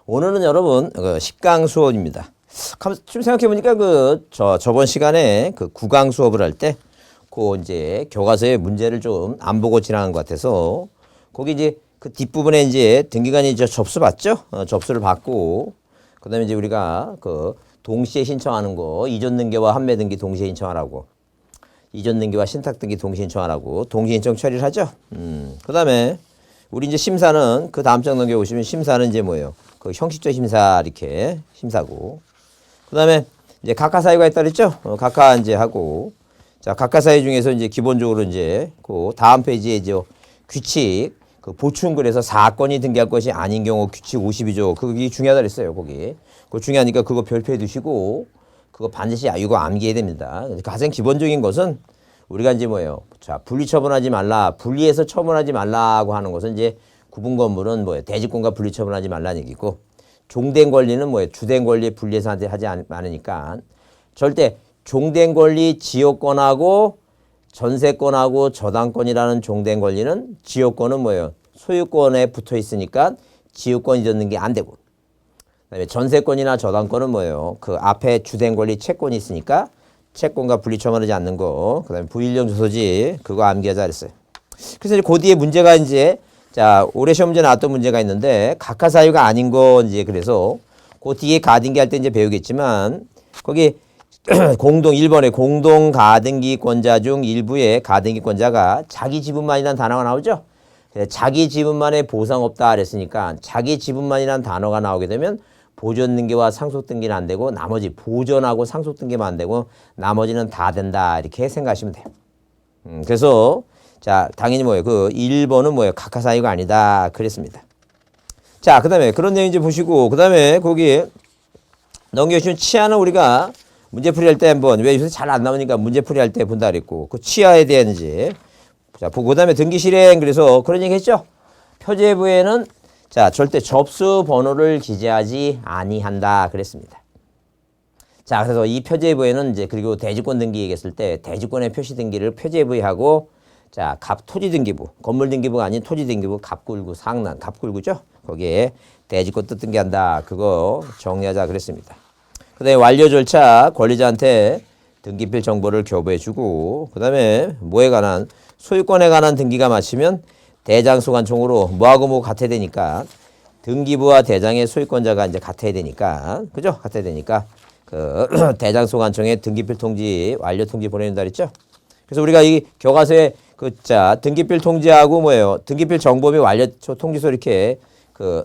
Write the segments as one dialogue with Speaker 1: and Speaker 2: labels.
Speaker 1: 오늘은 여러분 10강 수업입니다. 좀 생각해보니까 저번 시간에 그 9강 수업을 할 때 이제 교과서의 문제를 좀 안 보고 지나간 것 같아서 거기 이제 그 뒷부분에 이제 등기관이 접수 받죠? 접수를 받고 그다음에 이제 우리가 그 동시에 신청하는 거 이전 등기와 판매 등기 동시에 신청하라고 이전 등기와 신탁 등기 동시에 신청하라고 동시에 신청 처리를 하죠. 그다음에 우리 이제 심사는 그 다음 장 넘겨보시면 심사는 이제 뭐예요? 그 형식적 심사 이렇게 심사고 그다음에 이제 각하 사유가 있다 그랬죠? 각하 이제 하고 자 각하 사유 중에서 이제 기본적으로 이제 그 다음 페이지에 이제 규칙 그 보충글에서 사건이 등기할 것이 아닌 경우 규칙 52조 그게 중요하다 그랬어요. 거기 그거 중요하니까 그거 별표해 두시고 그거 반드시 이거 암기해야 됩니다. 가장 기본적인 것은 우리가 이제 뭐예요? 자 분리 처분하지 말라 분리해서 처분하지 말라고 하는 것은 이제 구분 건물은 뭐예요? 대지권과 분리 처분하지 말라는 얘기고 종된 권리는 뭐예요? 주된 권리 분리해서 하지 않으니까 절대 종된 권리 지역권하고 전세권하고 저당권이라는 종된 권리는 지역권은 뭐예요? 소유권에 붙어 있으니까 지역권 이전는 게 안 되고 그다음에 전세권이나 저당권은 뭐예요? 그 앞에 주된 권리 채권이 있으니까 채권과 분리 처분하지 않는 거 그다음에 부일령 조소지 그거 암기하자 그랬어요. 그래서 이제 그 뒤에 문제가 이제 자 올해 시험 문제 나왔던 문제가 있는데 각하 사유가 아닌 거 이제 그래서 그 뒤에 가등기 할 때 이제 배우겠지만 거기 공동 1번에 공동 가등기권자 중 일부의 가등기권자가 자기 지분만이라는 단어가 나오죠. 자기 지분만에 보상 없다 그랬으니까 자기 지분만이라는 단어가 나오게 되면 보존 등기와 상속 등기는 안 되고 나머지 보존하고 상속 등기만 안 되고 나머지는 다 된다 이렇게 생각하시면 돼요. 그래서 자 당연히 뭐예요? 그 1번은 뭐예요? 각하 사유가 아니다 그랬습니다. 자 그다음에 그런 내용 이제 보시고 그다음에 거기 넘겨주신 치아는 우리가 문제풀이 할 때 한번 왜 요새 잘 안 나오니까 문제풀이 할 때 본다 그랬고 그 치아에 대한 이제 자 보고 그다음에 등기 실행 그래서 그런 얘기 했죠. 표제부에는 자 절대 접수 번호를 기재하지 아니한다 그랬습니다. 자 그래서 이 표제부에는 이제 그리고 대지권 등기 얘기했을 때 대지권의 표시 등기를 표제부에 하고 자 토지 등기부 건물 등기부가 아닌 토지 등기부 갑굴구 상난 갑굴구죠. 거기에 대지권 뜻 등기한다 그거 정리하자 그랬습니다. 그다음에 완료 절차 권리자한테 등기필 정보를 교부해주고 그다음에 뭐에 관한 소유권에 관한 등기가 마치면 대장소관청으로 뭐하고 뭐 같아야 되니까 등기부와 대장의 소유권자가 이제 같아야 되니까 그죠? 같아야 되니까 그 대장소관청에 등기필 통지 완료 통지 보내준다 그랬죠? 그래서 우리가 이 교과서에 자 등기필 통지하고 뭐예요? 등기필 정보 및 완료 통지서 이렇게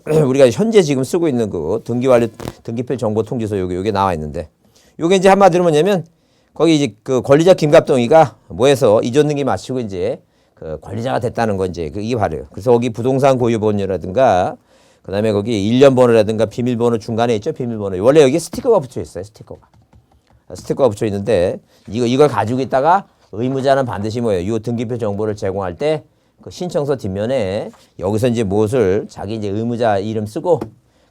Speaker 1: 우리가 현재 지금 쓰고 있는 그 등기 완료 등기필 정보 통지서 요게 나와 있는데 요게 이제 한마디로 뭐냐면 거기 이제 그 권리자 김갑동이가 뭐해서 이전 등기 마치고 이제 그 권리자가 됐다는 거 이제 이게 바로요. 그래서 거기 부동산 고유 번호라든가 그다음에 거기 일련 번호라든가 비밀번호 중간에 있죠. 비밀번호. 원래 여기 스티커가 붙여 있어요. 스티커가 붙여 있는데 이걸 가지고 있다가 의무자는 반드시 뭐예요? 요 등기표 정보를 제공할 때 그 신청서 뒷면에 여기서 이제 무엇을 자기 이제 의무자 이름 쓰고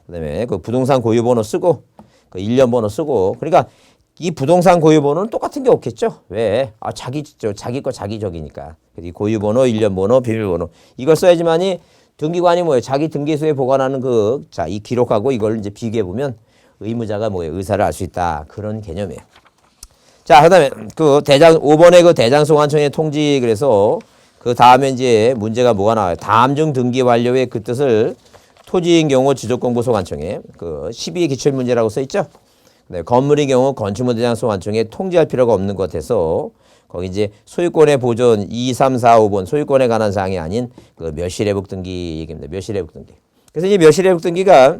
Speaker 1: 그다음에 그 부동산 고유 번호 쓰고 그 일련 번호 쓰고 그러니까 이 부동산 고유 번호는 똑같은 게 없겠죠? 왜? 자기 거 자기 적이니까. 이 고유 번호, 일련 번호, 비밀 번호 이걸 써야지만이 등기관이 뭐예요? 자기 등기소에 보관하는 이 기록하고 이걸 이제 비교해 보면 의무자가 뭐예요? 의사를 알 수 있다. 그런 개념이에요. 자, 그다음에 5번의 그 대장소관청의 통지 그래서 그 다음에 이제 문제가 뭐가 나와요? 다음 중 등기 완료의 그 뜻을 토지인 경우 지적공부소관청에 12의 기출문제라고 써 있죠? 네, 건물의 경우 건축물대장소관청에 통지할 필요가 없는 것 같아서 거기 이제 소유권의 보존 2, 3, 4, 5번 소유권에 관한 사항이 아닌 그 멸실회복 등기 얘기입니다. 멸실회복 등기. 그래서 이제 멸실회복 등기가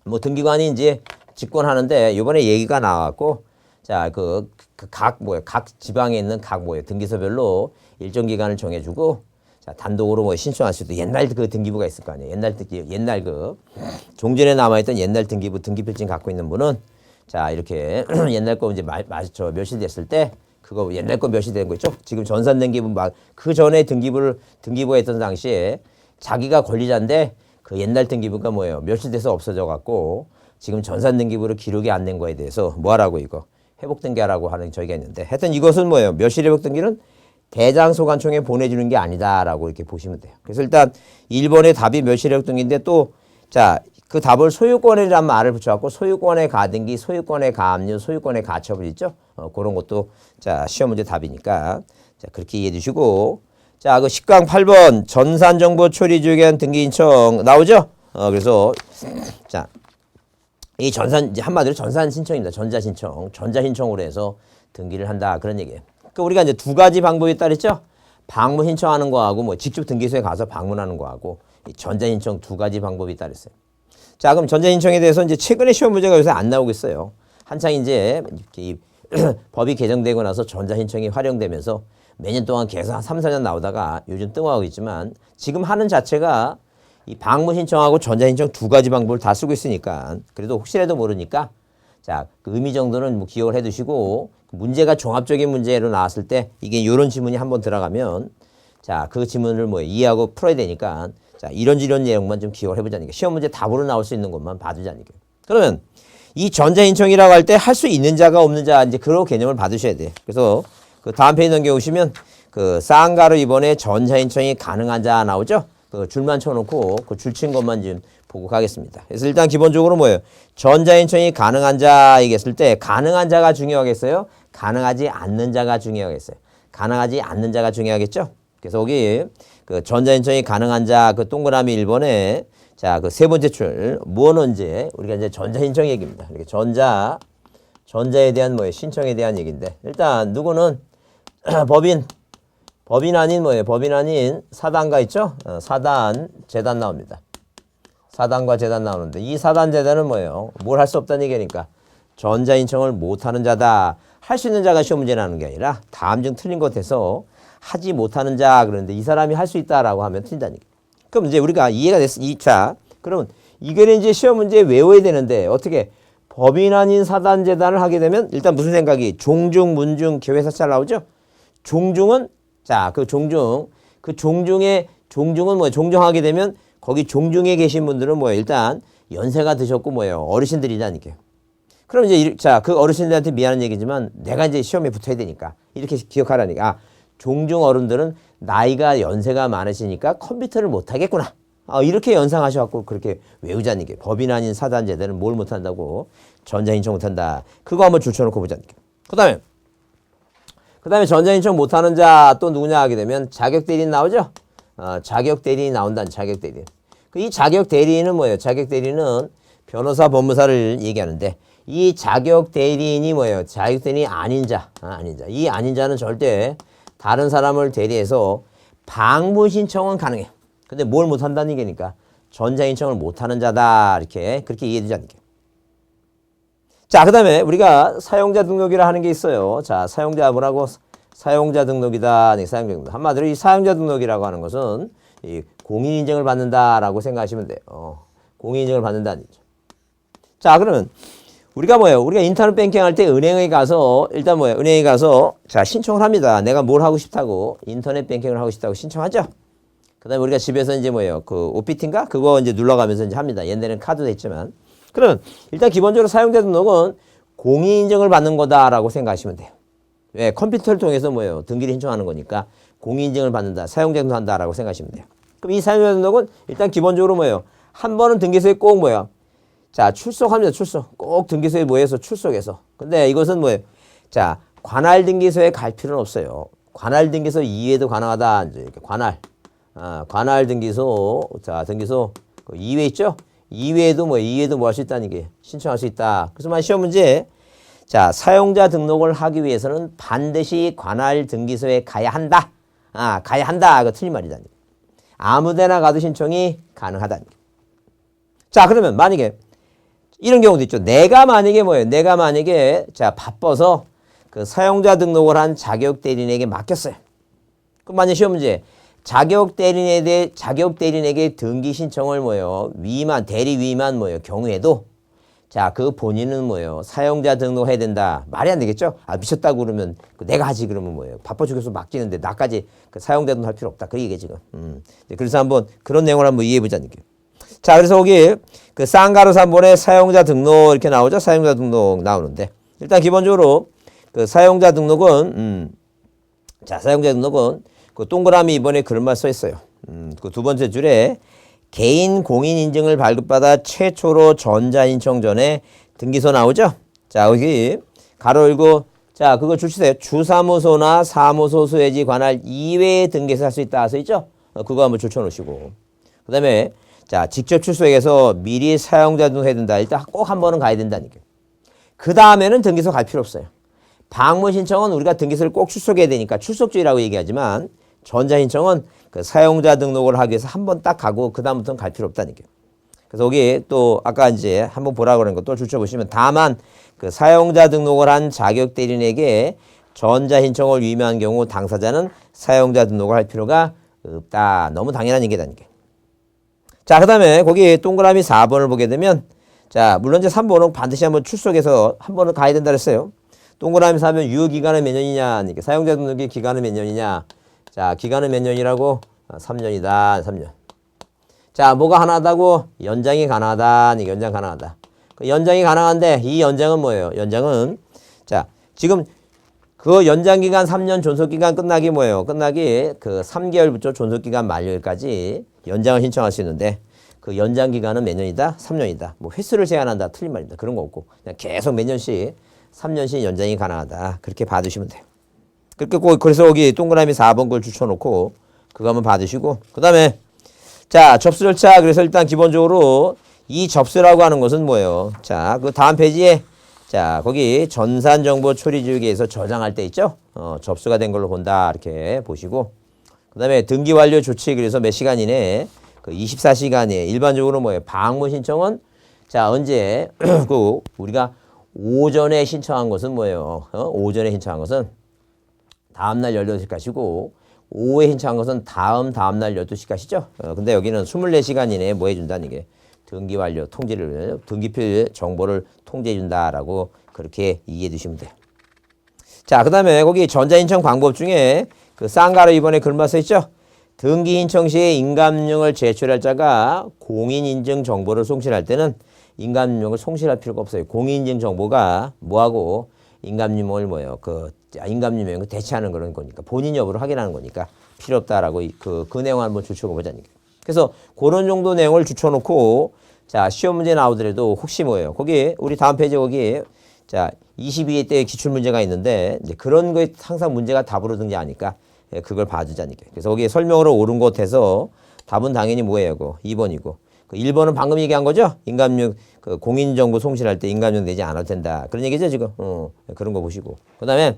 Speaker 1: 뭐 등기관이 이제 집권하는데 이번에 얘기가 나왔고 자, 각 지방에 있는 등기소별로 일정 기간을 정해주고 자, 단독으로 신청할 수도 옛날 그 등기부가 있을 거 아니에요. 옛날 종전에 남아있던 옛날 등기필증 갖고 있는 분은 자, 이렇게 옛날 거 이제 멸실됐을 때 그거 옛날 거 멸실된 거 있죠? 지금 전산 등기부 그 전에 등기부가 있던 당시에 자기가 권리자인데 그 옛날 등기부가 뭐예요? 멸실돼서 없어져 갖고 지금 전산 등기부로 기록이 안 된 거에 대해서 뭐 하라고 이거 회복 등기하라고 하는 저희가 있는데 하여튼 이것은 뭐예요? 멸실 회복 등기는 대장소관청에 보내주는 게 아니다라고 이렇게 보시면 돼요. 그래서 일단 1번의 답이 멸실 회복 등기인데 또 자, 그 답을 소유권이라는 말을 붙여갖고 소유권의 가등기, 소유권의 가압류, 소유권의 가처분 있죠? 그런 것도 자 시험 문제 답이니까 자 그렇게 이해해 주시고 자 그 10강 8번 전산정보 처리 주의견 등기 신청 나오죠? 그래서 자 이 전산 이제 한마디로 전산 신청입니다. 전자 신청, 전자 신청으로 해서 등기를 한다 그런 얘기예요. 그러니까 우리가 이제 두 가지 방법이 있다 그랬죠? 방문 신청하는 거하고 뭐 직접 등기소에 가서 방문하는 거하고 이 전자 신청 두 가지 방법이 있다 그랬어요. 자, 그럼 전자 신청에 대해서 이제 최근에 시험 문제가 요새 안 나오고 있어요. 한창 이제 이 법이 개정되고 나서 전자 신청이 활용되면서 매년 동안 계속 한 3, 4년 나오다가 요즘 뜸하고 있지만 지금 하는 자체가 이 방문 신청하고 전자 신청 두 가지 방법을 다 쓰고 있으니까 그래도 혹시라도 모르니까 자, 그 의미 정도는 뭐 기억을 해 두시고 문제가 종합적인 문제로 나왔을 때 이게 이런 지문이 한번 들어가면 자, 그 지문을 뭐 이해하고 풀어야 되니까 자, 이런 내용만 좀 기억을 해보자니까 시험 문제 답으로 나올 수 있는 것만 봐두자니까. 그러면 이 전자 신청이라고 할 때 할 수 있는 자가 없는 자 이제 그런 개념을 받으셔야 돼. 그래서 그 다음 페이지 넘겨오시면 그 쌍가로 이번에 전자 신청이 가능한 자 나오죠? 그 줄만 쳐놓고 그 줄 친 것만 지금 보고 가겠습니다. 그래서 일단 기본적으로 뭐예요? 전자 신청이 가능한 자 얘기했을 때 가능한 자가 중요하겠어요? 가능하지 않는 자가 중요하겠어요? 가능하지 않는 자가 중요하겠죠? 그래서 여기 그 전자 신청이 가능한 자 그 동그라미 1번에 자 그 세 번째 줄 뭐는 이제 우리가 이제 전자 신청 얘기입니다. 이렇게 전자에 대한 뭐예요? 신청에 대한 얘기인데 일단 누구는 법인 아닌 뭐예요? 법인 아닌 사단가 있죠? 사단, 재단 나옵니다. 사단과 재단 나오는데 이 사단, 재단은 뭐예요? 뭘 할 수 없다는 얘기니까 전자 신청을 못하는 자다. 할 수 있는 자가 시험 문제 나는 게 아니라 다음 중 틀린 것 같아서 하지 못하는 자 그런데 이 사람이 할 수 있다라고 하면 틀린다니까. 그럼 이제 우리가 이해가 됐어. 2차. 그러면 이거는 이제 시험 문제 외워야 되는데 어떻게 법인 아닌 사단, 재단을 하게 되면 일단 무슨 생각이 종중, 문중, 개회사찰 나오죠? 종중은 자, 그 종중은 뭐예요? 종중하게 되면 거기 종중에 계신 분들은 뭐예요? 일단 연세가 드셨고 뭐예요? 어르신들이라니까요. 그럼 이제 자, 그 어르신들한테 미안한 얘기지만 내가 이제 시험에 붙어야 되니까 이렇게 기억하라니까. 아, 종중 어른들은 나이가 연세가 많으시니까 컴퓨터를 못 하겠구나. 이렇게 연상하셔갖고 그렇게 외우자니까. 법인 아닌 사단 제대는 뭘 못한다고? 전자 신청 못한다. 그거 한번 줄쳐놓고 보자니까. 그다음에 전자 신청 못하는 자 또 누구냐 하게 되면 자격 대리인 나오죠? 자격 대리인이 나온다는 자격 대리인. 이 자격 대리인은 뭐예요? 자격 대리인은 변호사, 법무사를 얘기하는데 이 자격 대리인이 뭐예요? 자격 대리인이 아닌 자. 이 아닌 자는 절대 다른 사람을 대리해서 방문 신청은 가능해. 근데 뭘 못한다는 얘기니까 전자 신청을 못하는 자다. 이렇게 그렇게 이해되지 않을게요. 자, 그 다음에 우리가 사용자 등록이라 하는 게 있어요. 자, 사용자 뭐라고? 사용자 등록이다. 네, 사용자 등록. 한마디로 이 사용자 등록이라고 하는 것은 이 공인 인증을 받는다라고 생각하시면 돼요. 공인 인증을 받는다는 얘기죠. 자, 그러면 우리가 뭐예요? 우리가 인터넷 뱅킹 할 때 은행에 가서 일단 뭐예요? 은행에 가서 자, 신청을 합니다. 내가 뭘 하고 싶다고 인터넷 뱅킹을 하고 싶다고 신청하죠. 그다음에 우리가 집에서 이제 뭐예요? 그 OPT인가? 그거 이제 눌러가면서 이제 합니다. 옛날에는 카드도 했지만. 그러면 일단 기본적으로 사용자 등록은 공인 인증을 받는 거다라고 생각하시면 돼요. 왜? 컴퓨터를 통해서 뭐예요? 등기를 신청하는 거니까 공인 인증을 받는다. 사용자 등록한다라고 생각하시면 돼요. 그럼 이 사용자 등록은 일단 기본적으로 뭐예요? 한 번은 등기소에 꼭 뭐예요? 자, 출석합니다. 출석. 꼭 등기소에 모여서 출석해서. 근데 이것은 뭐예요? 자, 관할 등기소에 갈 필요는 없어요. 관할 등기소 이외에도 가능하다. 이제 이렇게 관할 등기소. 자, 등기소 그 이외 있죠? 이외에도 뭐 할 수 있다는 게 신청할 수 있다. 그래서 만 시험 문제 자, 사용자 등록을 하기 위해서는 반드시 관할 등기소에 가야 한다. 가야 한다. 이거 틀린 말이다. 아무데나 가도 신청이 가능하다는 게. 자, 그러면 만약에 이런 경우도 있죠. 내가 만약에 자, 바빠서 그 사용자 등록을 한 자격 대리인에게 맡겼어요. 그럼 만약 시험 문제 자격 대리인에게 등기 신청을 대리 위임한 경우에도 자, 그 본인은 사용자 등록해야 된다. 말이 안 되겠죠? 미쳤다고 그러면 내가 하지 그러면 바빠 죽겠어 맡기는데 나까지 그 사용자 등록 할 필요 없다. 그 얘기 지금. 그래서 한번 그런 내용을 한번 이해해 보자니까요. 자, 그래서 거기 그 쌍가루 3번에 사용자 등록 이렇게 나오죠? 사용자 등록 나오는데 일단 기본적으로 그 사용자 등록은 자, 사용자 등록은 그 동그라미 이번에 그런 말 써 있어요. 그 두 번째 줄에 개인 공인 인증을 발급받아 최초로 전자신청 전에 등기소 나오죠? 자, 여기 가로 열고 자, 그거 주시세요. 주사무소나 사무소 소유지 관할 이외에 등기소 할 수 있다 써 있죠? 그거 한번 줄쳐 놓으시고. 그다음에 자, 직접 출소해서 미리 사용자 등록해야 된다. 일단 꼭 한 번은 가야 된다는 게. 그 다음에는 등기소 갈 필요 없어요. 방문 신청은 우리가 등기소를 꼭 출석해야 되니까 출석주의라고 얘기하지만 전자신청은 그 사용자 등록을 하기 위해서 한 번 딱 가고 그 다음부터는 갈 필요 없다는 게. 그래서 여기 또 아까 이제 한번 보라 그런 거 또 줄쳐보시면 다만 그 사용자 등록을 한 자격 대리인에게 전자신청을 위임한 경우 당사자는 사용자 등록을 할 필요가 없다. 너무 당연한 얘기다는 게. 자, 그 다음에 거기 동그라미 4번을 보게 되면 자, 물론 이제 3번은 반드시 한번 출석해서 한 번은 가야 된다 그랬어요. 동그라미 4번 유효기간은 몇 년이냐. 사용자 등록의 기간은 몇 년이냐. 자, 기간은 몇 년이라고? 3년이다. 3년. 자, 뭐가 가능하다고? 연장이 가능하다. 연장 가능하다. 그 연장이 가능한데 이 연장은 뭐예요? 연장은 자, 지금 그 연장기간 3년 존속기간 끝나기 뭐예요? 끝나기 그 3개월부터 존속기간 만료일까지 연장을 신청할 수 있는데 그 연장기간은 몇 년이다? 3년이다. 뭐 횟수를 제한한다. 틀린 말입니다. 그런 거 없고 그냥 계속 몇 년씩 3년씩 연장이 가능하다. 그렇게 봐두시면 돼요. 그렇게 꼭 그래서 여기 동그라미 4번 걸 줄쳐놓고 그거 한번 봐두시고 그 다음에 자, 접수 절차. 그래서 일단 기본적으로 이 접수라고 하는 것은 뭐예요? 자, 그 다음 페이지에 자, 거기 전산정보 처리지우개에서 저장할 때 있죠? 접수가 된 걸로 본다. 이렇게 보시고. 그 다음에 등기 완료 조치. 그래서 몇 시간 이내? 그 24시간 이내. 일반적으로 뭐예요? 방문 신청은 자, 언제? 그 우리가 오전에 신청한 것은 뭐예요? 오전에 신청한 것은 다음날 18시까지고 오후에 신청한 것은 다음날 12시까지죠? 근데 여기는 24시간 이내에 뭐 해준다는 게 등기 완료 통지를, 등기필 정보를 통지해준다라고 그렇게 이해해 두시면 돼요. 자, 그 다음에 거기 전자신청 방법 중에 그 쌍가루 이번에 글만 써있죠? 등기 신청 시에 인감증을 제출할 자가 공인인증 정보를 송실할 때는 인감증을 송실할 필요가 없어요. 공인인증 정보가 뭐하고 인감증을 뭐예요? 인감증을 대체하는 그런 거니까 본인 여부를 확인하는 거니까 필요 없다라고 그 내용 한번 줄쳐고 보자니까. 그래서 그런 정도 내용을 줄쳐놓고 자, 시험 문제 나오더라도 혹시 뭐예요? 거기 우리 다음 페이지 거기 자, 22회 때 기출 문제가 있는데 이제 그런 거에 항상 문제가 답으로 등장하니까 그걸 봐주자니까. 그래서 거기에 설명으로 옳은 곳에서 답은 당연히 뭐예요? 2번이고. 1번은 방금 얘기한 거죠? 인감증 그 공인정보 송실할 때 인감증 내지 않아도 된다. 그런 얘기죠, 지금. 그런 거 보시고. 그다음에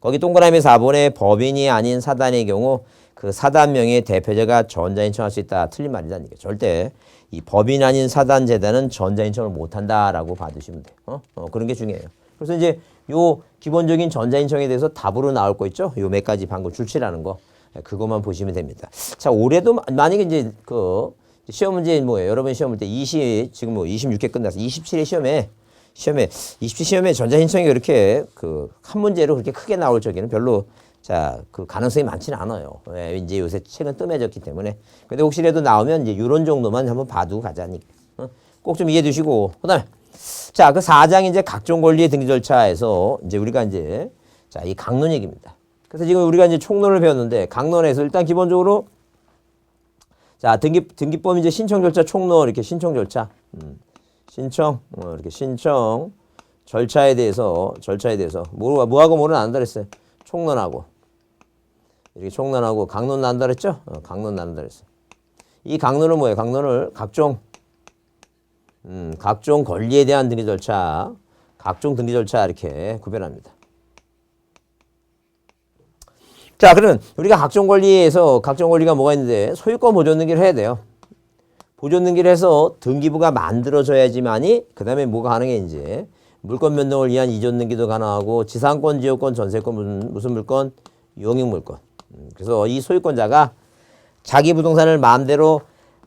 Speaker 1: 거기 동그라미 4번에 법인이 아닌 사단의 경우 그 사단명의 대표자가 전자신청할 수 있다. 틀린 말이다. 절대 이 법인 아닌 사단 재단은 전자신청을 못 한다라고 봐두시면 돼요. 그런 게 중요해요. 그래서 이제 요 기본적인 전자신청에 대해서 답으로 나올 거 있죠? 요 몇 가지 방금 줄치라는 거. 그것만 보시면 됩니다. 자, 올해도 만약에 이제 그 시험 문제 뭐예요? 여러분 시험 볼 때 지금 뭐 26회 끝나서 27회 시험에 27 시험에 전자신청이 그렇게 그 한 문제로 그렇게 크게 나올 적에는 별로 자, 그 가능성이 많지는 않아요. 왜? 이제 요새 책은 뜸해졌기 때문에. 근데 혹시라도 나오면 이제 이런 정도만 한번 봐두고 가자니까. 꼭 좀 이해해 두시고. 그 다음에 자, 그 4장 이제 각종 권리의 등기 절차에서 이제 우리가 이제 자, 이 강론 얘기입니다. 그래서 지금 우리가 이제 총론을 배웠는데 강론에서 일단 기본적으로 자, 등기법 이제 신청 절차 총론 이렇게 신청 절차. 신청, 이렇게 신청 절차에 대해서 뭐하고 뭐는 안 한다 그랬어요. 총론하고. 이렇게 총론하고 강론 난다 그랬죠? 강론 난다 그랬어요. 이 강론은 뭐예요? 강론을 각종 권리에 대한 등기 절차, 각종 등기 절차 이렇게 구별합니다. 자, 그러면 우리가 각종 권리가 뭐가 있는데 소유권 보존 등기를 해야 돼요. 보존 등기를 해서 등기부가 만들어져야지만이 그 다음에 뭐가 가능해 이제 물권 변동을 위한 이전 등기도 가능하고 지상권, 지역권, 전세권, 무슨 물권, 용익 물권. 그래서 이 소유권자가 자기 부동산을 마음대로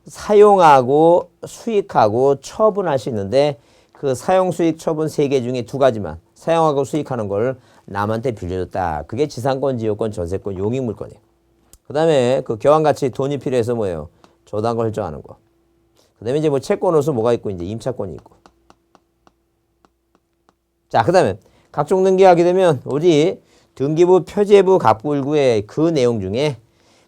Speaker 1: 사용하고 수익하고 처분할 수 있는데 그 사용, 수익, 처분 3개 중에 2가지만 사용하고 수익하는 걸 남한테 빌려줬다. 그게 지상권, 지역권, 전세권, 용익 물권이에요. 그 다음에 그 교환가치 돈이 필요해서 뭐예요? 저당권 설정하는 거. 그 다음에 이제 뭐 채권으로서 뭐가 있고 이제 임차권이 있고. 자, 그 다음에 각종 등기하게 되면 우리 등기부 표제부 갑불구의 그 내용 중에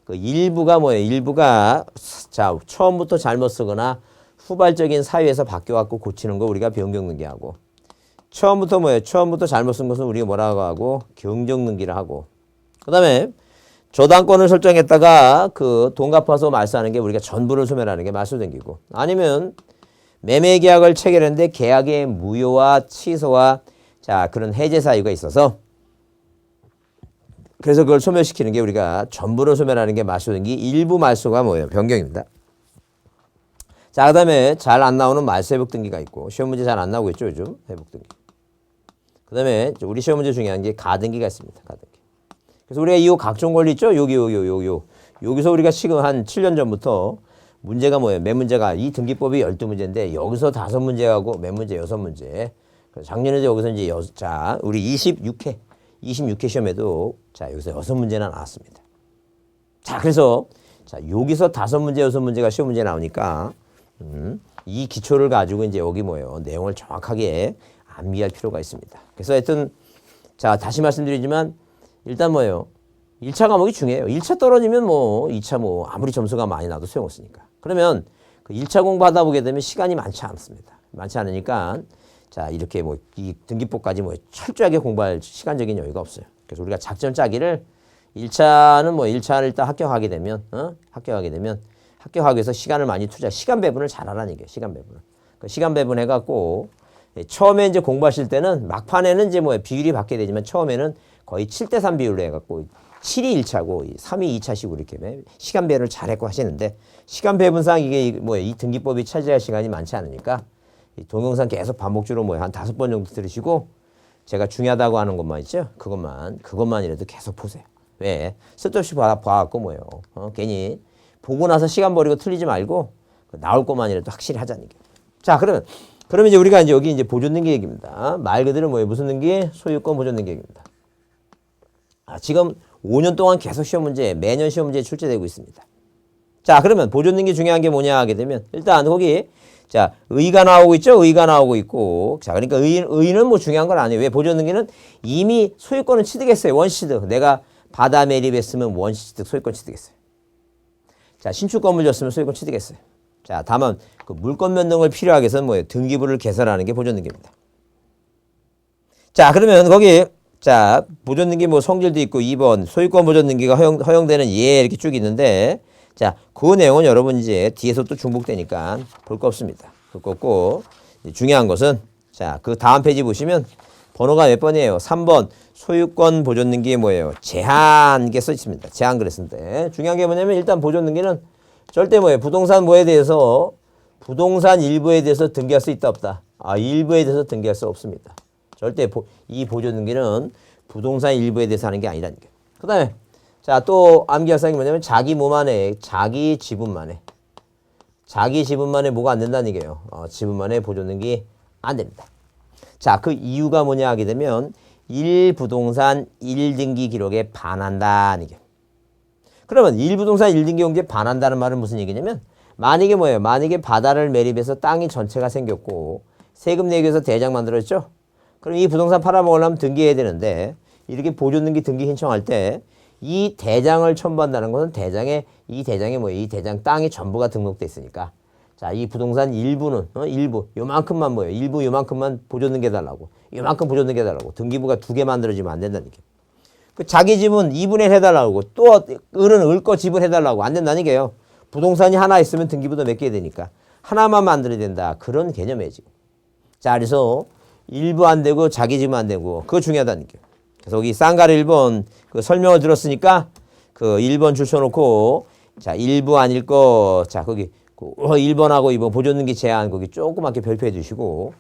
Speaker 1: 그 일부가 뭐예요? 일부가 자, 처음부터 잘못 쓰거나 후발적인 사유에서 바뀌어갖고 고치는 거 우리가 변경능기하고 처음부터 뭐예요? 처음부터 잘못 쓴 것은 우리가 뭐라고 하고 경정능기를 하고 그 다음에 저당권을 설정했다가 그 돈 갚아서 말소하는 게 우리가 전부를 소멸하는 게 말소등기고 아니면 매매 계약을 체결했는데 계약의 무효와 취소와 자 그런 해제 사유가 있어서 그래서 그걸 소멸시키는 게 우리가 전부를 소멸하는 게 말소등기 일부 말소가 뭐예요? 변경입니다. 자, 그 다음에 잘 안 나오는 말소 회복 등기가 있고 시험 문제 잘 안 나오고 있죠 요즘 회복 등기. 그 다음에 우리 시험 문제 중요한 게 가등기가 있습니다. 가등기. 그래서 우리가 이 각종 권리 있죠? 여기서 우리가 지금 한 7년 전부터 문제가 뭐예요? 매 문제가 이 등기법이 12문제인데 여기서 5문제하고 매 문제 6문제. 작년에 여기서 이제 자, 우리 26회 시험에도 자, 여기서 6문제나 나왔습니다. 자, 그래서 자, 여기서 5문제, 6문제가 시험 문제 나오니까 이 기초를 가지고 이제 여기 뭐예요? 내용을 정확하게 암기할 필요가 있습니다. 그래서 하여튼 자, 다시 말씀드리지만 일단 뭐예요? 1차 과목이 중요해요. 1차 떨어지면 뭐 2차 뭐 아무리 점수가 많이 나도 소용없으니까. 그러면 그 1차 공부하다 보게 되면 시간이 많지 않습니다. 많지 않으니까 자, 이렇게 뭐 이 등기법까지 뭐 철저하게 공부할 시간적인 여유가 없어요. 그래서 우리가 작전 짜기를 1차는 뭐 1차를 일단 합격하게 되면 합격하기 위해서 시간을 많이 시간 배분을 잘 하라는 얘기예요. 시간 배분을. 그 시간 배분 해갖고 처음에 이제 공부하실 때는 막판에는 이제 뭐 비율이 바뀌게 되지만 처음에는 거의 7대3 비율로 해갖고 7이 1차고 3이 2차식으로 이렇게 시간 배분을 잘했고 하시는데 시간 배분상 이게 뭐 이 등기법이 차지할 시간이 많지 않으니까 이 동영상 계속 반복적으로 뭐 한 5번 정도 들으시고 제가 중요하다고 하는 것만 있죠. 그것만이라도 계속 보세요. 왜? 쓸데없이 봐갖고 뭐예요. 괜히 보고 나서 시간 버리고 틀리지 말고 나올 것만이라도 확실히 하자는 얘기예요. 자, 그러면 이제 우리가 이제 여기 이제 보존등기 얘기입니다. 말 그대로 뭐예요? 무슨 등기? 소유권 보존등기 얘기입니다. 지금 5년 동안 계속 시험 문제, 매년 시험 문제에 출제되고 있습니다. 자, 그러면 보존등기 중요한 게 뭐냐 하게 되면 일단 거기 자, 의가 나오고 있죠? 의가 나오고 있고. 자, 그러니까 의는 뭐 중요한 건 아니에요. 왜 보존등기는 이미 소유권을 취득했어요. 원시취득. 내가 바다 매립했으면 원시취득, 소유권 취득했어요. 자, 신축 건물 졌으면 소유권 취득했어요. 자, 다만 그 물권 변동을 필요하게 해서는 뭐예요? 등기부를 개설하는 게 보존등기입니다. 자, 그러면 거기 자, 보존등기 뭐 성질도 있고 2번 소유권 보존등기가 허용되는 예 이렇게 쭉 있는데 자, 그 내용은 여러분 이제 뒤에서 또 중복되니까 볼 거 없습니다. 볼 거 없고 중요한 것은 자, 그 다음 페이지 보시면 번호가 몇 번이에요? 3번 소유권 보존등기에 뭐예요? 제한 게 써 있습니다. 제한 그랬는데 중요한 게 뭐냐면 일단 보존등기는 절대 뭐예요? 부동산 뭐에 대해서 부동산 일부에 대해서 등기할 수 있다 없다. 일부에 대해서 등기할 수 없습니다. 절대 이 보존등기는 부동산 일부에 대해서 하는 게 아니라는 거예요. 그 다음에 자, 또 암기할 사항이 뭐냐면 자기 몸만 해. 자기 지분만 해. 자기 지분만 해 뭐가 안 된다는 얘기예요. 지분만 해 보존등기 안 됩니다. 자, 그 이유가 뭐냐 하게 되면 1부동산 1등기 기록에 반한다는 얘기예요. 그러면 1부동산 1등기 기록에 반한다는 말은 무슨 얘기냐면 만약에 뭐예요? 만약에 바다를 매립해서 땅이 전체가 생겼고 세금 내기 위해서 대장 만들었죠? 그럼 이 부동산 팔아먹으려면 등기해야 되는데 이렇게 보존등기 등기 신청할 때 이 대장을 첨부한다는 것은 이 대장에 뭐예요? 이 대장 땅이 전부가 등록돼 있으니까 자, 이 부동산 일부는 일부 요만큼만 뭐예요? 일부 요만큼만 보존등기 해달라고 요만큼 보존등기 해달라고 등기부가 2개 만들어지면 안 된다는 얘기예요. 그 자기 지분 2분의 1 해달라고 또 을은 을 거 지불해달라고 안 된다는 얘기예요. 부동산이 하나 있으면 등기부도 몇 개 되니까 하나만 만들어야 된다. 그런 개념이에요 지금. 자, 그래서 일부 안 되고 자기 지분 안 되고 그거 중요하다는 얘기예요. 그래서 여기 쌍가리 1번 그 설명을 들었으니까 그 1번 줄쳐놓고 자, 일부 아닐 거 자, 거기 1번하고 2번 보존등기 제한 거기 조그맣게 별표해 주시고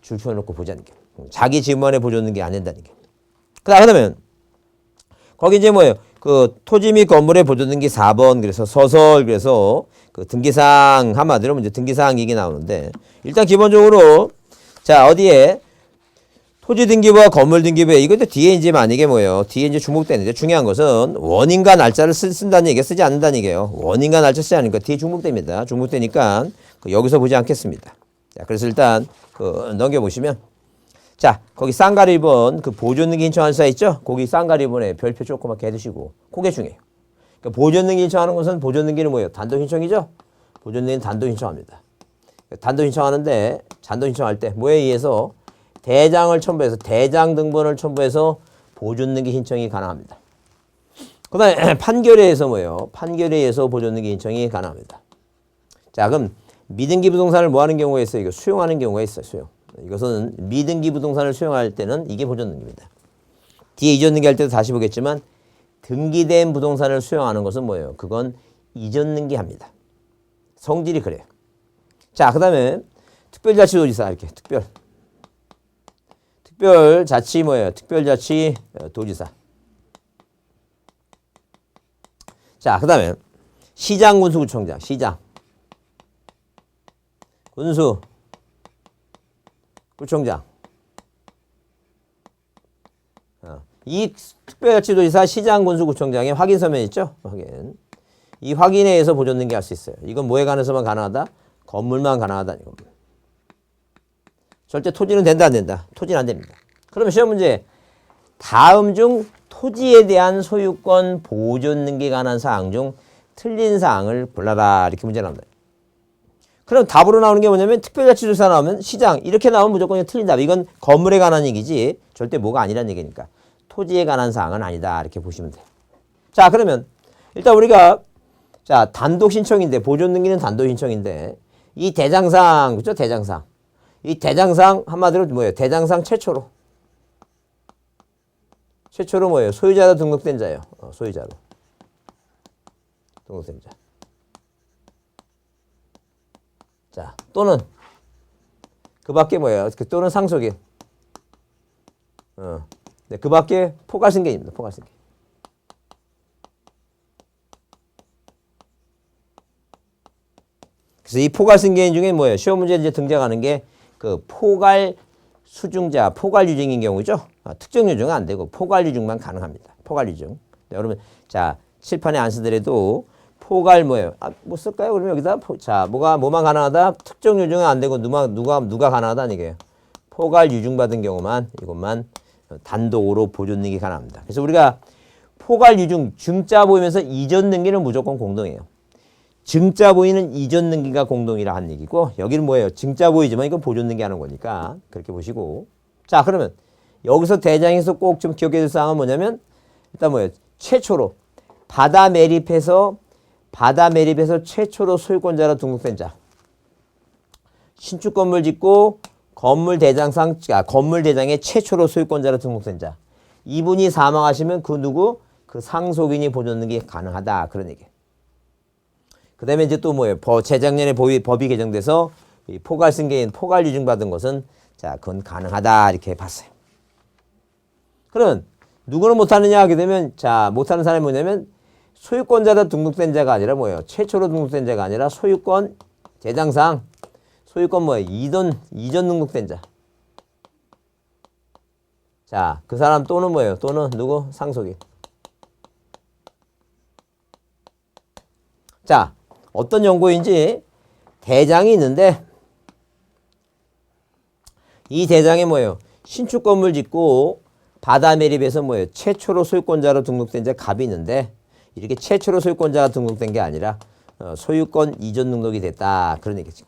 Speaker 1: 줄쳐놓고 보자는 게 자기 지분만에 보존등기 안 된다는 게. 그다음에 거기 이제 뭐예요? 그 토지 및 건물의 보존등기 4번 그래서 서설 그래서 그 등기사항 한마디로 이제 등기사항 얘기 나오는데 일단 기본적으로 자, 어디에 토지 등기부와 건물 등기부에 이것도 뒤에 이제 만약에 뭐예요? 뒤에 이제 중복되는데 중요한 것은 원인과 날짜를 쓴다는 얘기가 쓰지 않는다는 얘기예요. 원인과 날짜 쓰지 않으니까 뒤에 중복됩니다. 중복되니까 여기서 보지 않겠습니다. 자, 그래서 일단 넘겨보시면 자, 거기 쌍가리 1번 그 보존등기 신청한 사 있죠? 거기 쌍가리 1번에 별표 조그맣게 해두시고 그게 중요해요. 그러니까 보존등기 신청하는 것은 보존등기는 뭐예요? 단독 신청이죠? 보존등기는 단독 신청합니다. 단독 신청하는데 단독 신청할 때 뭐에 의해서 대장을 첨부해서 대장 등본을 첨부해서 보존등기 신청이 가능합니다. 그 다음에 판결에 의해서 뭐예요? 판결에 의해서 보존등기 신청이 가능합니다. 자, 그럼 미등기 부동산을 뭐 하는 경우가 있어요? 이거 수용하는 경우가 있어요. 수용. 이것은 미등기 부동산을 수용할 때는 이게 보존등기입니다. 뒤에 이전등기 할 때도 다시 보겠지만 등기된 부동산을 수용하는 것은 뭐예요? 그건 이전등기합니다. 성질이 그래요. 자, 그 다음에 특별자치도지사 이렇게 특별자치 뭐예요? 특별자치도지사. 자, 그 다음에 시장, 군수구청장, 시장, 군수, 구청장. 이 특별자치도지사, 시장, 군수, 구청장의 확인 서면 있죠? 확인. 이 확인에 의해서 보존등기 할 수 있어요. 이건 뭐에 관해서만 가능하다? 건물만 가능하다. 이건. 절대 토지는 된다, 안 된다? 토지는 안 됩니다. 그러면 시험 문제. 다음 중 토지에 대한 소유권 보존등기에 관한 사항 중 틀린 사항을 골라라. 이렇게 문제 나옵니다. 그럼 답으로 나오는 게 뭐냐면 특별자치도지사 나오면 시장 이렇게 나오면 무조건 틀린 답. 이건 건물에 관한 얘기지 절대 뭐가 아니란 얘기니까. 토지에 관한 사항은 아니다. 이렇게 보시면 돼요. 자, 그러면 일단 우리가 자 단독 신청인데 보존등기는 단독 신청인데 이 대장상 그죠? 대장상. 이 대장상 한마디로 뭐예요? 대장상 최초로 뭐예요? 소유자로 등록된 자예요. 소유자로 등록된 자. 자, 또는 그 밖에 뭐예요? 또는 상속인. 네, 그 밖에 포괄승계입니다. 포괄승계. 그래서 이 포괄승계인 중에 뭐예요? 시험 문제에 이제 등장하는 게 그 포괄 수중자, 포괄 유증인 경우죠. 특정 유증은 안 되고 포괄 유증만 가능합니다. 포괄 유증. 네, 여러분, 자 칠판에 안 쓰더라도 포괄 뭐예요? 뭐 쓸까요? 그러면 여기다 자 뭐만 가능하다? 특정 유증은 안 되고 누가 가능하다 이게 포괄 유증 받은 경우만 이것만 단독으로 보존등기 가능합니다. 그래서 우리가 포괄 유증 증자 보이면서 이전 등기는 무조건 공동이에요. 증자 보이는 이전 등기가 공동이라 한 얘기고 여기는 뭐예요? 증자 보이지만 이건 보존 등기 하는 거니까 그렇게 보시고 자 그러면 여기서 대장에서 꼭 좀 기억해야 될 사항은 뭐냐면 일단 뭐예요? 최초로 바다 매립해서 최초로 소유권자로 등록된 자 신축 건물 짓고 건물 대장의 최초로 소유권자로 등록된 자 이분이 사망하시면 그 상속인이 보존 등기 가능하다 그런 얘기예요. 그 다음에 이제 또 뭐예요? 재작년에 법이 개정돼서 이 포괄승계인 포괄 유증 받은 것은 자, 그건 가능하다. 이렇게 봤어요. 그러면 누구는 못하느냐 하게 되면 자, 못하는 사람이 뭐냐면 소유권자로 등록된 자가 아니라 뭐예요? 최초로 등록된 자가 아니라 소유권 대장상 소유권 뭐예요? 이전 등록된 자. 자, 그 사람 또는 뭐예요? 또는 누구? 상속인. 자, 어떤 연구인지 대장이 있는데 이 대장에 뭐예요? 신축 건물 짓고 바다 매립해서 뭐예요? 최초로 소유권자로 등록된 자 갑이 있는데 이렇게 최초로 소유권자가 등록된 게 아니라 소유권 이전 등록이 됐다. 그런 얘기죠.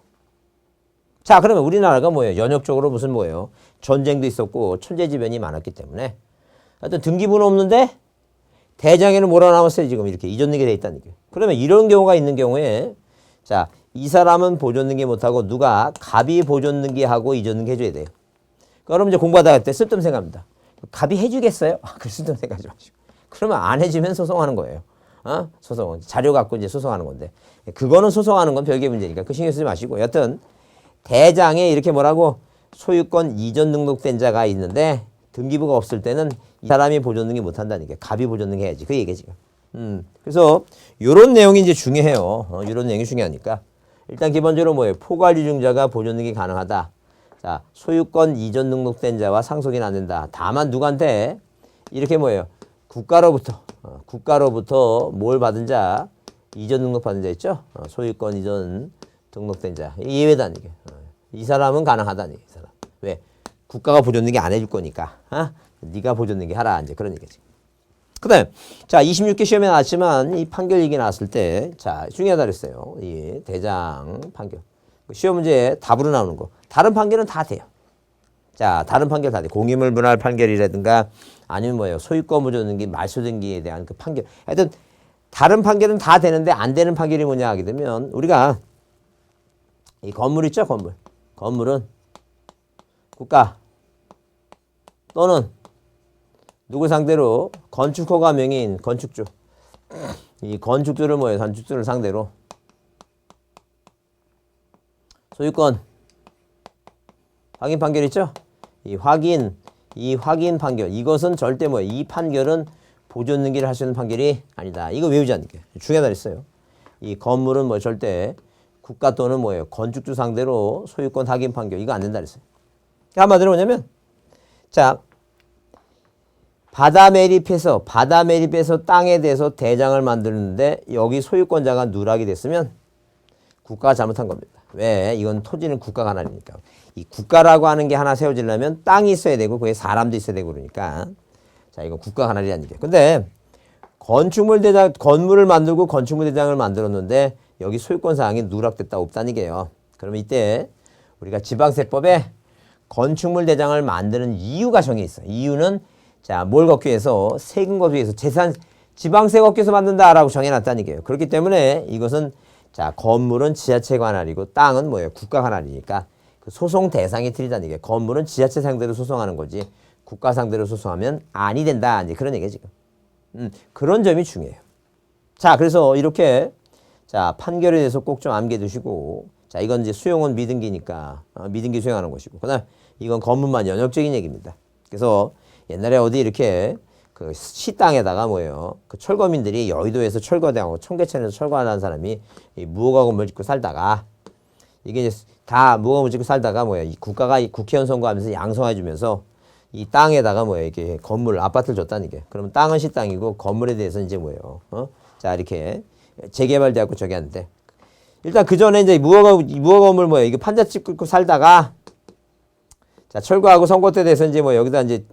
Speaker 1: 자, 그러면 우리나라가 뭐예요? 연역적으로 무슨 뭐예요? 전쟁도 있었고 천재지변이 많았기 때문에 하여튼 등기부는 없는데 대장에는 뭐라 나왔어요? 지금 이렇게 이전 등기 돼 있다는 얘기예요. 그러면 이런 경우가 있는 경우에 자, 이 사람은 보존 등기 못하고 누가 갑이 보존 등기하고 이전 등기 해줘야 돼요. 그럼 이제 공부하다 할 때 쓸데없는 생각합니다. 갑이 해주겠어요? 그 쓸데없는 생각하지 마시고. 그러면 안 해주면 소송하는 거예요. 소송. 자료 갖고 이제 소송하는 건데. 그거는 소송하는 건 별개 문제니까 그 신경 쓰지 마시고. 여튼 대장에 이렇게 뭐라고 소유권 이전 등록된 자가 있는데 등기부가 없을 때는 이 사람이 보존 등기 못한다는 게 갑이 보존 등기 해야지. 그 얘기야 지금. 그래서 요런 내용이 이제 중요해요. 요런 내용이 중요하니까. 일단 기본적으로 뭐예요? 포괄 유증자가 보존 등기 가능하다. 자, 소유권 이전 등록된 자와 상속인 안 된다. 다만 누구한테 이렇게 뭐예요? 국가로부터 뭘 받은 자? 이전 등록 받은 자 있죠? 소유권 이전 등록된 자. 예외다 이게. 이 사람은 가능하다니. 이 사람. 왜? 국가가 보존 등기 안 해줄 거니까. 네가 보존 등기 하라. 이제 그런 얘기지. 그다음 자 26개 시험에 나왔지만 이 판결 얘기 나왔을 때 자 중요하다 그랬어요. 이 대장 판결 시험 문제 답으로 나오는 거 다른 판결은 다 돼요. 자 다른 판결 다 돼. 공유물 분할 판결이라든가 아니면 뭐예요 소유권 무조등기 말소등기에 대한 그 판결. 하여튼 다른 판결은 다 되는데 안 되는 판결이 뭐냐 하게 되면 우리가 이 건물 있죠 건물. 건물은 국가 또는 누구 상대로 건축허가 명의인 건축주 이 건축주를 뭐예요 건축주를 상대로 소유권 확인 판결 있죠 이 확인 판결 이것은 절대 뭐예요 이 판결은 보존 등기를 할 수 있는 판결이 아니다 이거 외우지 않을게 중요하다 했어요 이 건물은 뭐 절대 국가 또는 뭐예요 건축주 상대로 소유권 확인 판결 이거 안 된다 그랬어요 한마디로 뭐냐면 자 바다 매립해서 땅에 대해서 대장을 만드는데 여기 소유권자가 누락이 됐으면 국가가 잘못한 겁니다. 왜? 이건 토지는 국가가 하나니까. 이 국가라고 하는 게 하나 세워지려면 땅이 있어야 되고 거기에 사람도 있어야 되고 그러니까 자 이건 국가가 하나라는 얘기예요. 근데 건물을 만들고 건축물 대장을 만들었는데 여기 소유권 사항이 누락됐다 없다는 얘기예요. 그러면 이때 우리가 지방세법에 건축물 대장을 만드는 이유가 정해 있어요. 이유는 자, 뭘 걷기 위해서 세금 걷기 위해서 지방세 걷기 위해서 만든다라고 정해놨다는 얘기예요. 그렇기 때문에 이것은 자 건물은 지자체 관할이고 땅은 뭐예요? 국가 관할이니까 그 소송 대상이 틀리다는 얘기예요. 건물은 지자체 상대로 소송하는 거지 국가 상대로 소송하면 아니 된다 이제 그런 얘기예요 지금. 그런 점이 중요해요. 자 그래서 이렇게 자 판결에 대해서 꼭 좀 암기해 두시고 자 이건 이제 수용은 미등기니까 미등기 수용하는 것이고 그다음 이건 건물만 연역적인 얘기입니다. 그래서 옛날에 어디 이렇게 그 시 땅에다가 뭐예요? 그 철거민들이 여의도에서 철거대하고 청계천에서 철거하는 사람이 이 무허가 건물 짓고 살다가 이게 이제 다 무허가 건물 짓고 살다가 뭐예요? 이 국가가 국회의원 선거하면서 양성해주면서 이 땅에다가 뭐예요? 이렇게 건물 아파트를 줬다는 게. 그러면 땅은 시 땅이고 건물에 대해서 이제 뭐예요? 자 이렇게 재개발돼갖고 저기 하는데 일단 그 전에 이제 무허가 건물 뭐예요? 이게 판잣집 긁고 살다가 자, 철거하고 선거 때 돼서 이제 뭐 여기다 이제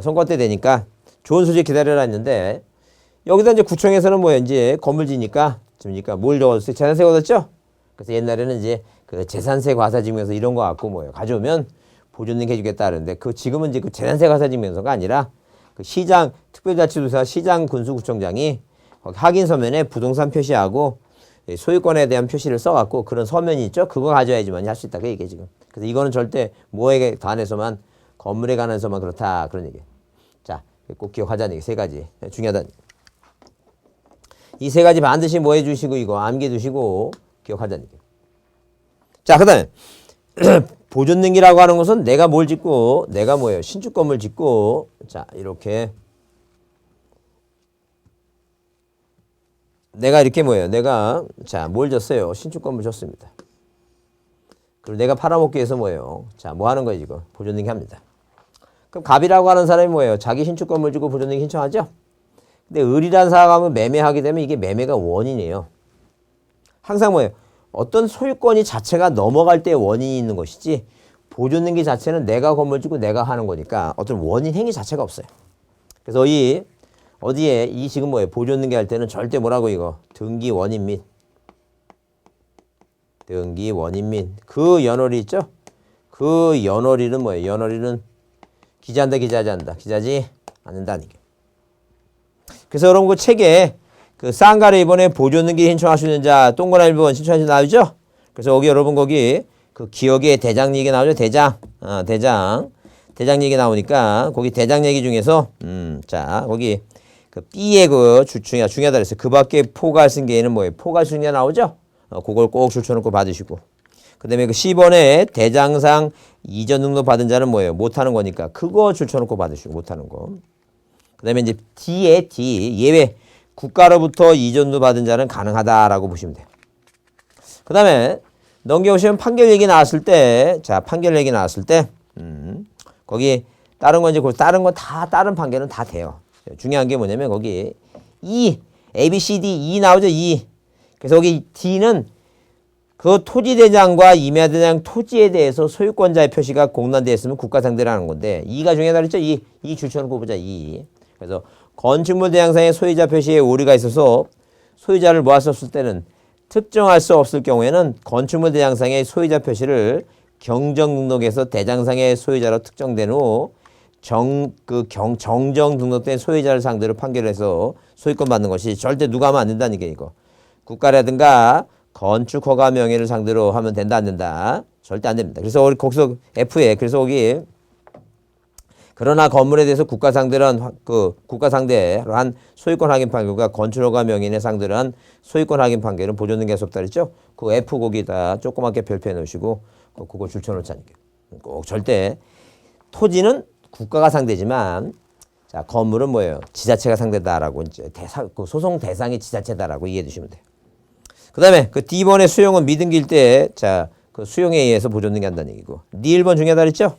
Speaker 1: 선거 때 되니까 좋은 소식 기다려라 했는데 여기다 이제 구청에서는 뭐예요? 이제 건물 지니까 뭘 적었어요? 재산세 얻었죠? 그래서 옛날에는 이제 그 재산세 과사증명서 이런 거 갖고 뭐예요? 가져오면 보존등기 해주겠다 하는데 그 지금은 이제 그 재산세 과사증명서가 아니라 그 시장 특별자치도사 시장 군수구청장이 확인 서면에 부동산 표시하고 소유권에 대한 표시를 써갖고 그런 서면이 있죠? 그거 가져야지만 할 수 있다. 그 얘기예요, 지금. 그래서 이거는 절대 뭐에 관해서만, 건물에 관해서만 그렇다. 그런 얘기예요. 자, 꼭 기억하자는 얘기. 세 가지. 중요하다. 이 세 가지 반드시 뭐 해주시고, 이거 암기해 두시고, 기억하자는 얘기. 자, 그 다음에, 보존등기라고 하는 것은 내가 뭘 짓고, 내가 뭐예요? 신축 건물 짓고, 자, 이렇게. 내가 이렇게 뭐예요? 내가 자 뭘 줬어요? 신축 건물 줬습니다. 그리고 내가 팔아먹기 위해서 뭐예요? 자 뭐 하는 거예요 이거? 보존등기 합니다. 그럼 갑이라고 하는 사람이 뭐예요? 자기 신축 건물 주고 보존등기 신청하죠? 근데 을이라는 사람하고 매매하게 되면 이게 매매가 원인이에요. 항상 뭐예요? 어떤 소유권이 자체가 넘어갈 때 원인이 있는 것이지 보존등기 자체는 내가 건물 주고 내가 하는 거니까 어떤 원인 행위 자체가 없어요. 그래서 이 어디에 이 지금 뭐예요? 보존등기 할 때는 절대 뭐라고 이거? 등기 원인 및 그 연월이 있죠? 그 연월일은 뭐예요? 연월일은 기재한다 기재하지 않는다. 기재하지 않는다는 얘기. 그래서 여러분 그 책에 그 쌍가래 이번에 보존등기 신청할 수 있는 자 동그라미 1번 신청하신 나오죠? 그래서 거기 여러분 거기 그 기억에 대장 얘기 나오죠? 대장 얘기 나오니까 거기 대장 얘기 중에서 자 거기 그 B의 그 중요하다 그랬어요. 그 밖에 포괄 승계에는 뭐예요? 포괄 승계 나오죠? 그걸 꼭 줄쳐놓고 받으시고. 그 다음에 그 10번에 대장상 이전 등록 받은 자는 뭐예요? 못하는 거니까 그거 줄쳐놓고 받으시고 못하는 거. 그 다음에 이제 D에 D 예외 국가로부터 이전도 받은 자는 가능하다라고 보시면 돼요. 그 다음에 넘겨보시면 판결 얘기 나왔을 때 자 판결 얘기 나왔을 때 거기 다른 건 이제 다른 건 다 다른 판결은 다 돼요. 중요한 게 뭐냐면 거기 E, A, B, C, D, E 나오죠. E. 그래서 거기 D는 그 토지대장과 임야대장 토지에 대해서 소유권자의 표시가 공란되어 있으면 국가 상대로 하는 건데 E가 중요하다 그랬죠. E 줄쳐놓고 보자. E. 그래서 건축물 대장상의 소유자 표시에 오류가 있어서 소유자를 모았었을 때는 특정할 수 없을 경우에는 건축물 대장상의 소유자 표시를 경정 등록에서 대장상의 소유자로 특정된 후 정정 등록된 소유자를 상대로 판결해서 소유권 받는 것이 절대 누가 하면 안 된다는 게 이거. 국가라든가 건축 허가 명의를 상대로 하면 된다 안 된다. 절대 안 됩니다. 그래서 우리 거기서 F에 그래서 거기 그러나 건물에 대해서 국가 상대로 한 소유권 확인 판결과 건축 허가 명의인의 상대로 한 소유권 확인 판결은 보존등기가 없다 그랬죠? 그 F 거기다 조그맣게 별표해 놓으시고 그거 줄쳐 놓자는 게. 꼭 절대 토지는 국가가 상대지만 자, 건물은 뭐예요? 지자체가 상대다라고 이제 그 소송 대상이 지자체다라고 이해해 주시면 돼요. 그다음에 그 D번의 수용은 미등기일 때 자, 그 수용에 의해서 보존등기 한다는 얘기고. D1번 중요하다 그랬죠?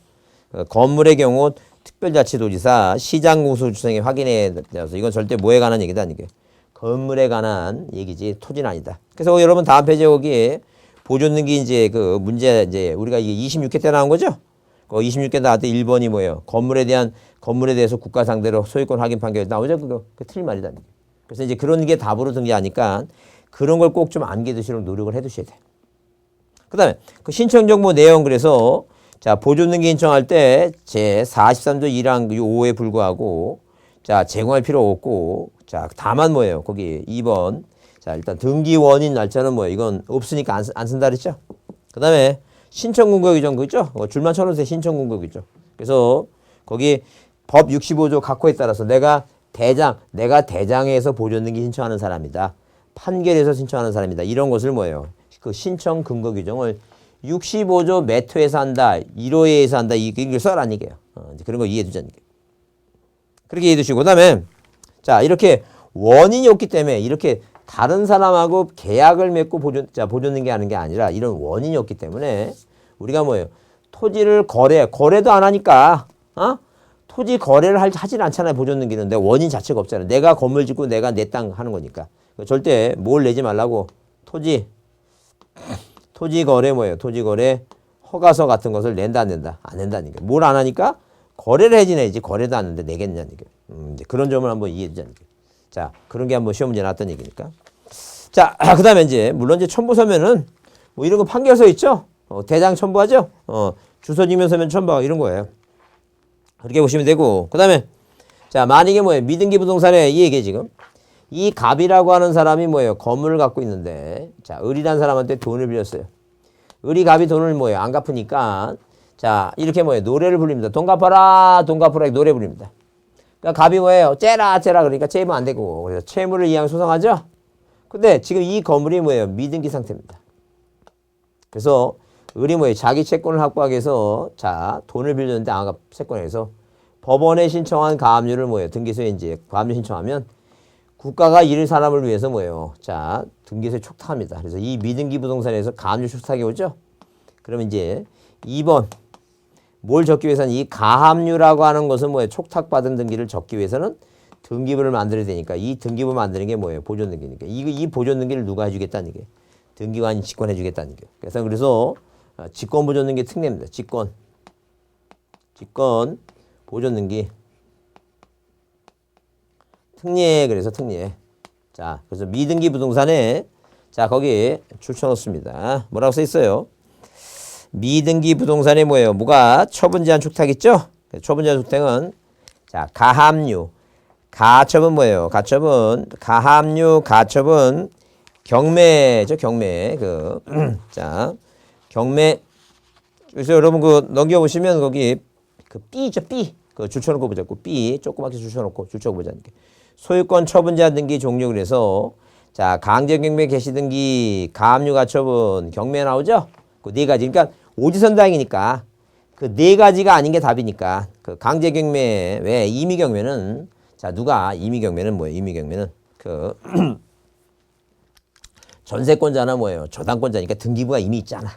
Speaker 1: 건물의 경우 특별자치도지사 시장공소주청이 확인해 서 이건 절대 뭐에 관한 얘기다 이게. 건물에 관한 얘기지 토지는 아니다. 그래서 여러분 다음 페이지에 거기 보존등기 이제 그 문제 이제 우리가 이게 26회 때 나온 거죠? 26개 나왔을 때 1번이 뭐예요? 건물에 대해서 국가 상대로 소유권 확인 판결 나오죠? 그거 틀린 말이다. 그래서 이제 그런 게 답으로 등기하니까 그런 걸 꼭 좀 암기해두시도록 노력을 해두셔야 돼. 그다음에 그 신청 정보 내용 그래서 자 보존등기 신청할 때 제 43조 1항 5에 불구하고 자 제공할 필요 없고 자 다만 뭐예요? 거기 2번 자 일단 등기 원인 날짜는 뭐예요? 이건 없으니까 안 쓴다 그랬죠? 그다음에 신청 근거 규정 그죠? 줄만 쳐놓으세요. 신청 근거 규정. 그래서 거기 법 65조 각호에 따라서 내가 대장에서 보존등기 신청하는 사람이다. 판결에서 신청하는 사람이다. 이런 것을 뭐예요? 그 신청 근거 규정을 65조 몇 회에서 한다. 1호에서 한다. 이걸 써라는 얘기예요. 그런 거 이해해 두자는 얘기예요. 그렇게 이해해 두시고 그다음에 자 이렇게 원인이 없기 때문에 이렇게 다른 사람하고 계약을 맺고 보존등기 하는 게 아니라 이런 원인이 없기 때문에 우리가 뭐예요? 토지를 거래도 안 하니까 토지 거래를 하진 않잖아요. 보존등기는. 내 원인 자체가 없잖아요. 내가 건물 짓고 내가 내 땅 하는 거니까. 절대 뭘 내지 말라고 토지 거래 뭐예요? 토지 거래 허가서 같은 것을 낸다 안 낸다? 안 낸다는 게. 뭘 안 하니까 거래를 해지내야지 거래도 안 하는데 내겠냐는 게. 그런 점을 한번 이해해 주자는 게. 자, 그런 게 한번 시험 문제 나왔던 얘기니까. 자, 그 다음에 이제, 물론 이제 첨부서면은, 뭐 이런 거 판결서 있죠? 대장 첨부하죠? 주소지면 서면 첨부하고 이런 거예요. 그렇게 보시면 되고. 그 다음에, 자, 만약에 뭐예요? 미등기 부동산에 이 얘기 지금. 이 갑이라고 하는 사람이 뭐예요? 건물을 갖고 있는데, 자, 을이라는 사람한테 돈을 빌렸어요. 을이 갑이 돈을 뭐예요? 안 갚으니까, 자, 이렇게 뭐예요? 노래를 부릅니다. 돈 갚아라, 돈 갚아라, 노래 부릅니다. 그러니까 갑이 뭐예요? 째라 그러니까 째면 안 되고 그래서 채무를 이양 소송하죠. 근데 지금 이 건물이 뭐예요? 미등기 상태입니다. 그래서 을이 뭐예요? 자기 채권을 확보하기 위해서 자 돈을 빌렸는데 안 갚 채권에서 법원에 신청한 가압류를 뭐예요? 등기소에 이제 가압류 신청하면 국가가 이 사람을 위해서 뭐예요? 자 등기소에 촉탁합니다. 그래서 이 미등기 부동산에서 가압류 촉탁이 오죠. 그러면 이제 2번 뭘 적기 위해서는 이 가압류라고 하는 것은 뭐예요? 촉탁받은 등기를 적기 위해서는 등기부를 만들어야 되니까 이 등기부 만드는 게 뭐예요? 보존등기니까. 이 보존등기를 누가 해주겠다는 게 등기관이 직권해주겠다는 게. 그래서 직권보존등기 특례입니다. 직권 보존등기 특례. 그래서 특례. 자 그래서 미등기 부동산에 자 거기 줄쳐놓습니다. 뭐라고 써 있어요? 미등기 부동산에 뭐예요? 뭐가 처분제한 촉탁 있죠? 처분제한 촉탁은 자 가압류, 가처분 뭐예요? 가압류, 가처분 경매죠, 경매. 자 경매. 그래서 여러분 넘겨보시면 거기 B죠, B. 줄쳐놓고 보자. B 조그맣게 줄쳐놓고 보자. 소유권 처분제한 등기 종류 그래서 자 강제경매 개시등기, 가압류, 가처분, 경매 나오죠? 그 네 가지. 그러니까 오지선다행이니까 그 네 가지가 아닌 게 답이니까 그 강제경매 왜 임의경매는 자 누가 임의경매는 뭐예요? 임의경매는 그 전세권자나 뭐예요? 저당권자니까 등기부가 이미 있잖아.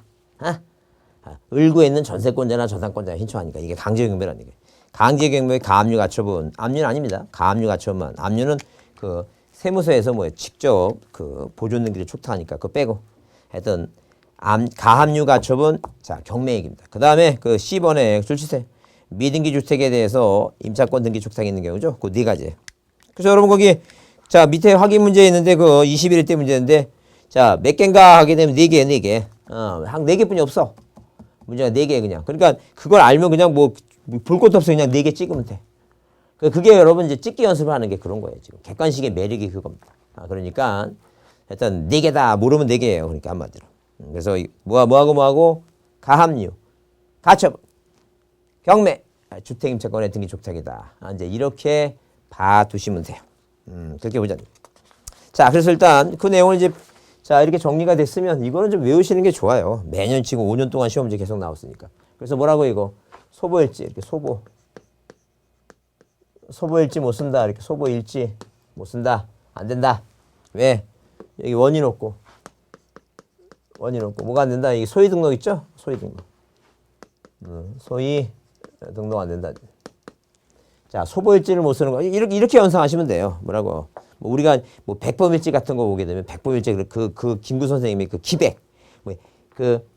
Speaker 1: 을구에 있는 전세권자나 저당권자가 신청하니까 이게 강제경매라는 게. 강제경매 가압류 가처분 압류는 아닙니다. 가압류 가처분만. 압류는 그 세무서에서 뭐예요? 직접 그 보존등기를 촉탁하니까 그거 빼고 하여튼 가압류 가처분 자 경매 얘기입니다. 그 다음에 그 C번에 줄치세 미등기 주택에 대해서 임차권 등기 촉탁이 있는 경우죠. 그 네 가지. 그래서 여러분 거기 자 밑에 확인 문제 있는데 그 21대 문제인데 자 몇 개인가 하게 되면 4개 4개 한 4개뿐이 없어. 문제가 4개 그냥. 그러니까 그걸 알면 그냥 뭐 볼 것도 없어 그냥 4개 찍으면 돼. 그게 여러분 이제 찍기 연습을 하는 게 그런 거예요. 지금 객관식의 매력이 그겁니다. 그러니까 일단 4개다 모르면 4개예요. 그러니까 한마디로. 그래서 뭐하고 가압류, 가처분, 경매, 주택임차권의 등기 족탁이다. 이제 이렇게 봐두시면 돼요. 그렇게 보자. 자, 그래서 일단 그 내용을 이제 자 이렇게 정리가 됐으면 이거는 좀 외우시는 게 좋아요. 매년 치고 5년 동안 시험 문제 계속 나왔으니까. 그래서 뭐라고 이거 소보일지 이렇게 소보일지 못 쓴다. 이렇게 소보일지 못 쓴다. 안 된다. 왜? 여기 원인 없고 뭐가 안 된다. 이게 소위 등록 있죠? 소위 등록. 소위 등록 안 된다. 자, 소보일지를 못 쓰는 거 이렇게 연상하시면 돼요. 뭐라고? 뭐 우리가 뭐 백범일지 같은 거 보게 되면 백범일지 그 김구 선생님이 그 기백 그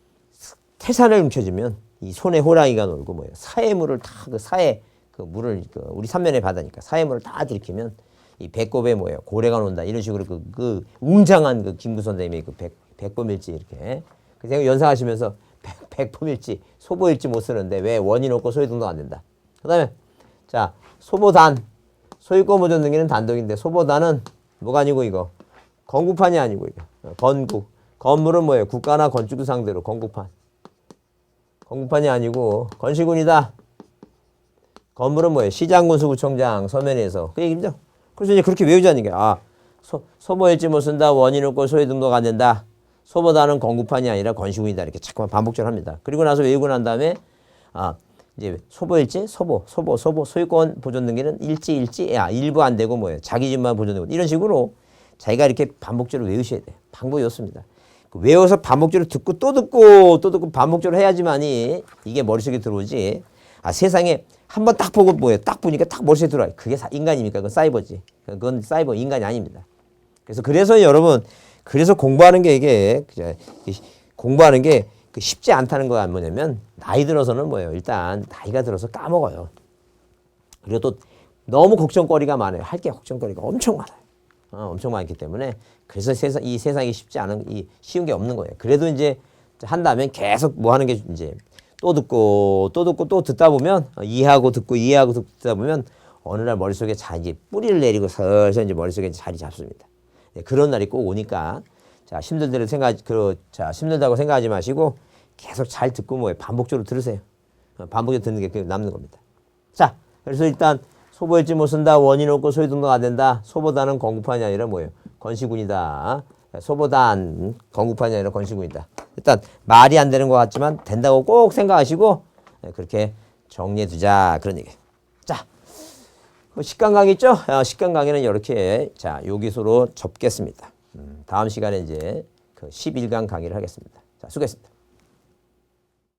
Speaker 1: 태산을 움켜쥐면 이 손에 호랑이가 놀고 뭐예요? 사해물을 다 그 사해 그 물을 그 우리 삼면에 바다니까 사해물을 다 들이키면 이 배꼽에 뭐예요? 고래가 논다 이런 식으로 그 웅장한 그 김구 선생님이 그 백범일지 이렇게 그 연상하시면서 백범일지 소보일지 못 쓰는데 왜 원인 없고 소유 등록 안 된다. 그다음에 자 소보단 소유권 보존 등기는 단독인데 소보단은 뭐가 아니고 이거 건국판이 아니고 이거 건국 건물은 뭐예요? 국가나 건축을 상대로 건국판이 아니고 건시군이다. 건물은 뭐예요? 시장군수구청장 서면에서 그 얘기죠. 그래서 이제 그렇게 외우자는 게 소보일지 못 쓴다. 원인 없고 소유 등록 안 된다. 소보다는 건국판이 아니라 건시군이다. 이렇게 자꾸만 반복적으로 합니다. 그리고 나서 외우고 난 다음에 이제 소보일지 소유권 보존 등기는 일지 일부 안 되고 뭐예요? 자기 집만 보존되고 이런 식으로 자기가 이렇게 반복적으로 외우셔야 돼요. 방법이 좋습니다. 외워서 반복적으로 듣고 또 듣고 반복적으로 해야지만이 이게 머릿속에 들어오지. 세상에 한 번 딱 보고 뭐예요? 딱 보니까 딱 머릿속에 들어와요. 그게 인간입니까? 그건 사이버지. 그건 사이버 인간이 아닙니다. 그래서 여러분 공부하는 게 이게 공부하는 게 쉽지 않다는 거 뭐냐면 나이 들어서는 뭐예요? 일단 나이가 들어서 까먹어요. 그리고 또 너무 걱정거리가 많아요. 할 게 걱정거리가 엄청 많아요. 엄청 많기 때문에 그래서 이 세상이 쉽지 않은 쉬운 게 없는 거예요. 그래도 이제 한다면 계속 뭐 하는 게 이제 또 듣고 또 듣다 보면 이해하고 듣고 듣다 보면 어느 날 머릿속에 이제 뿌리를 내리고 슬슬 이제 머릿속에 자리 잡습니다. 네, 그런 날이 꼭 오니까 자 힘들다고 생각하지 마시고 계속 잘 듣고 뭐예요? 반복적으로 들으세요. 반복적으로 듣는 게 남는 겁니다. 자, 그래서 일단 소보일지 못 쓴다. 원인 없고 소유 등록 안 된다. 소보다는 건국판이 아니라 뭐예요? 건시군이다. 소보단 건국판이 아니라 건시군이다. 일단 말이 안 되는 것 같지만 된다고 꼭 생각하시고 그렇게 정리해 두자 그런 얘기예요. 자, 식강 강의 있죠? 식강 강의는 이렇게 자 여기서로 접겠습니다. 다음 시간에 이제 그 11강 강의를 하겠습니다. 자, 수고했습니다.